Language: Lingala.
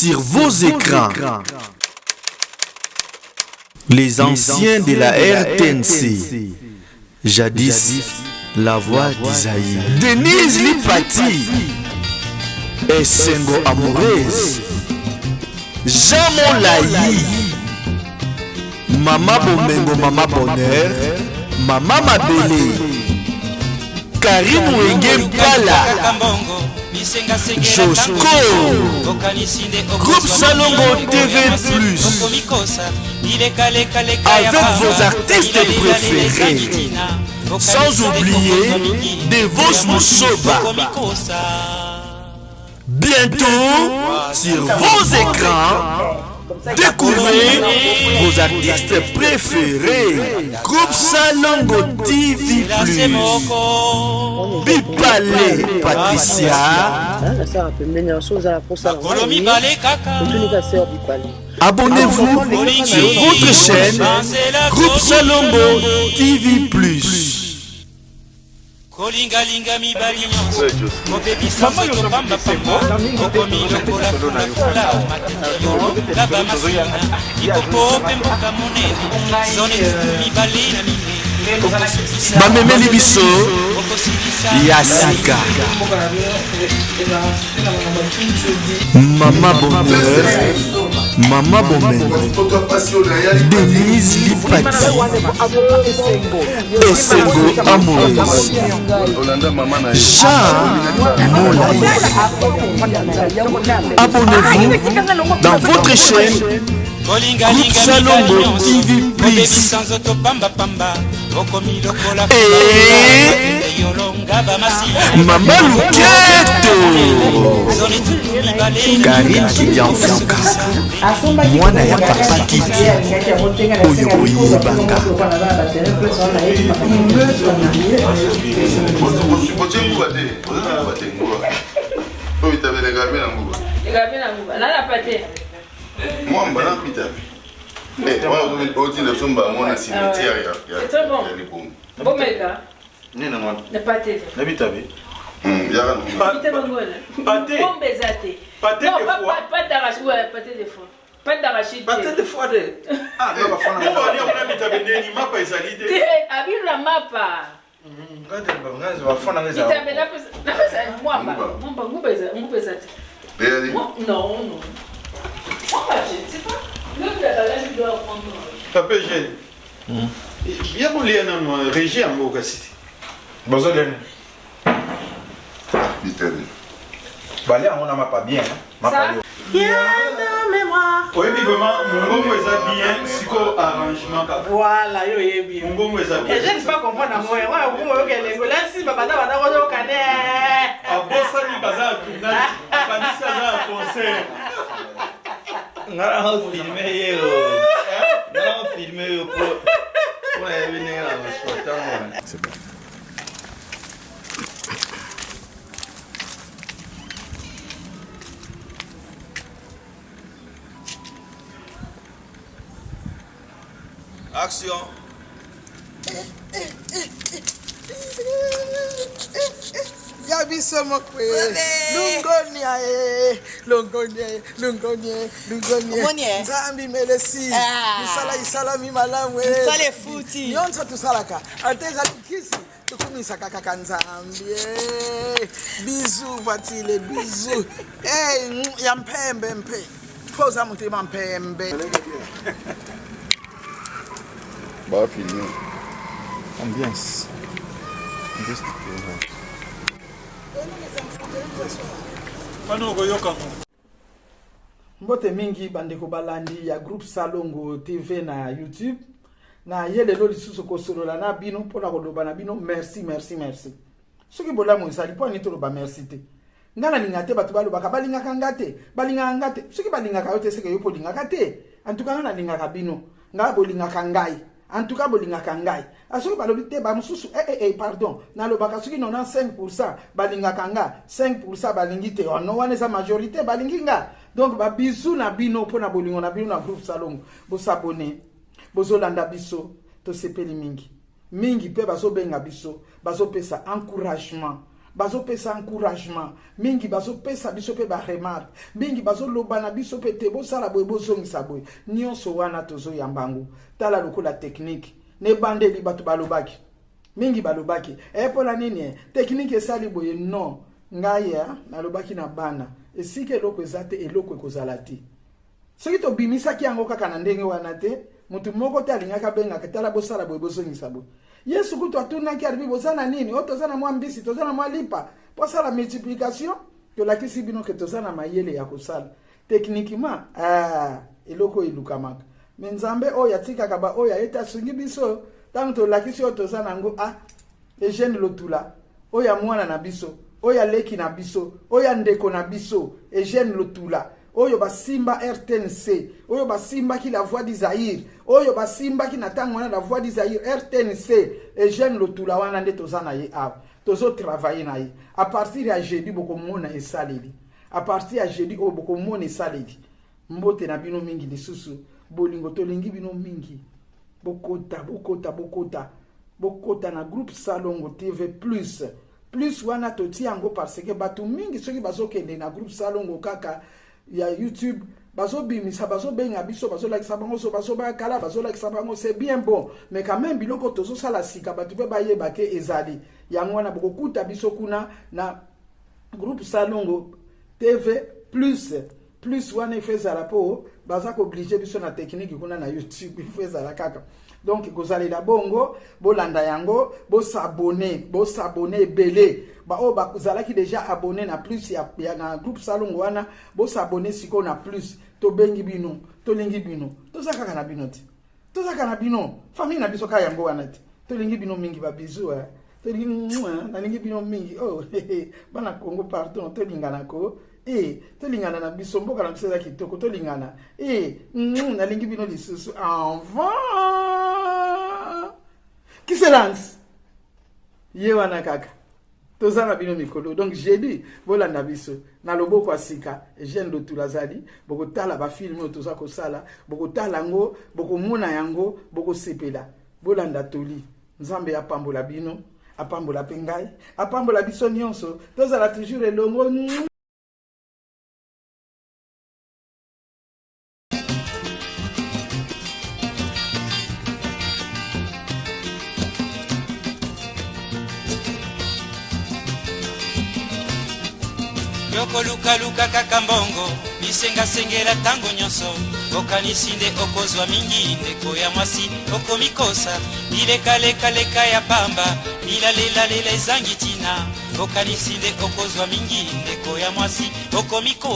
sur vos écrans. Les anciens de la RTNC, jadis la voix d'Isaïe. Denise Lipati, Esengo Amoureuse, Jean Molayi, Mama Bomengo, Mama Bonheur, Mama Mabele, Karim Wenge Mpala, Josco, Groupe Salongo TV+, avec vos artistes préférés, sans oublier Devos Moussoba. Bientôt, sur vos écrans, découvrez vos artistes préférés. Groupe Salongo TV+, Bipale Patricia, abonnez-vous sur votre chaîne Groupe Salongo TV+. Kolinga mibali nyonso kopepisa nzoto pamba pamba okomi lokola fula fula mateyo laba masina ikopope mboka monene zone mibali na mine bamemeli biso ya sika Mama Bonheur, Mama Bomengo, Denise Lipati, Esengo Amoureuse, Jean Molayi. Abonnez-vous dans votre chaîne Groupe Salongo TV+. Et Mama Luketo, Karine Kidianfuka, Mwana ya Papa Kiti, Oyo Oyebanga. Moi, je suis le cimetière. Bon, mec, ne pas t'aider. Pas d'arachide, ouais, pâté de foie. Pas d'arachide. Pâté de foie de. Ah, non, on va faire la mappa. Non. Papa, j'ai. Bien mon lien en régie en Mokassi. Bonjour. Balé, on n'a pas bien. Bien dans mémoire. Oui, mais vraiment, mon gomme est bien, psycho arrangement. Voilà, yo est bien. Mon gomme est bien. Et je ne sais pas comprendre moi. Moi, vous me regardez, là, si papa va dans le canet. À Bossa, il va à tournage. À Paris, ça va à concert. On a filmé, pour venir à c'est bon. Action. Yabiso mokwe Lungonia Zambi melesi Musala isalami malamwe Musale futi Nyonsa tusalaka Ateza kisi tukumisa kaka Nzambi Bisous Vatile bisous ya mpembe mpe Poza mutima mpembe Ba filmer Ambiance. Mbote mingi bandeko balandi ya Groupe Salongo TV na YouTube na yelelo lisusu kosolola na bino pona koloba na bino merci. Soki bolamu isali po ni toloba merci te. Ngana lingate batu balobaka balingaka ngate, ngate. Soki balingaka yote seke yo po lingaka te. En tout cas ngana lingaka bino, ngaba bolingaka ngai. En tout cas bolingaka ngai. Asoki balobi te ba mususu pardon. Na lobaka soki 95% balingaka nga, 5% balingi te. No wana eza majorité balingi nga. Donc ba bisou na bino pona bolingo na bino na Groupe Salongo. Bo s'abonner. Bozolanda biso to sepeli mingi pe bazo benga biso bazo pesa encouragement bazopesa encouragement mingi bazopesa biso pe ba remarque mingi bazolobana biso pe te bosala boye bozongisa boye nyonso wana tozoyambango tala lokola technique ne bandeli bato balobaki mingi balobaki epola nini technique esali boye non ngaya nalobaki na bana esike eloko ezate eloko ekozala te soki tobimisaki yango kaka na ndenge wana te mutu moko te alingaka bengaka tala bosala boye bozongisa boye Yesu kutu atunaki alibi bozana nini o tozana mwa mbisi tozana mwa lipa posala multiplication tolakisi bino ke tozana mayele ya kosala techniquement eloko ilukamaka me nzambe oyo atikaka ba oyo ayeta sungi biso tango tolakisi oyo tozana ngo Eugène Lotula oyo mwana na biso oyo leki na biso oyo ndeko na biso Eugène Lotula oyo basimba RTNC oyo basimba ki la voix d'Isaïr oyo basimba ki natango wana la voix d'Isaïr RTNC Eugène Lotula wana nde tozana ye ava tozo travailler na ye à partir ya jeudi bokomona esaleli à partir ya jeudi oyo bokomona esaleli mbote na bino mingi lisusu bolingo tolingi bino mingi bokota na groupe Salongo TV plus wana toti yango parce que batu mingi soki bazokende na groupe Salongo kaka ya YouTube bazobimisa bazobenga biso bazolakisa bango so bazobakala bazolakisa bango c'est bien bon mais quand même biloko tozosala sika batu pe bayeba ke ezali yango wana bokokuta biso kuna na groupe Salongo TV plus wana ifezala po baza ko obligé biso na technique kuna na YouTube ifezala kaka donc kozalela bongo bolanda yango s'abonner belé ba o bazalaki déjà abonné na plus ya na groupe Salongo wana s'abonner siko na plus to bengi bino to lingi bino to zakaka na bino ti to zakaka na bino famille na biso ka yango wana ti to lingi bino mingi ba bizu to lingi na lingi bino mingi oh bana Congo pardon to lingana ko to lingana na biso mboka na biso za kitoko to lingana na lingi bino lisusu avant qui se lance yewana kaka tozana bino mikolo donc j'ai dit bolanda biso na loboko asika Eugène Lotula zali bokotala ba film toza ko sala bokotala ngo bokomona yango bokosepela bolanda toli nzambe apambola bino apambola pengai apambola biso nyonso tozala toujours elongo Yokoluka kaka mbongo bisengasengela tango nyonso okanisi nde okozwa mingi ndeko ya mwasi okomikosa ileka ya pamba ilalela ezangi tina okanisi nde okozwa mingi ndeko ya mwasi okomikosa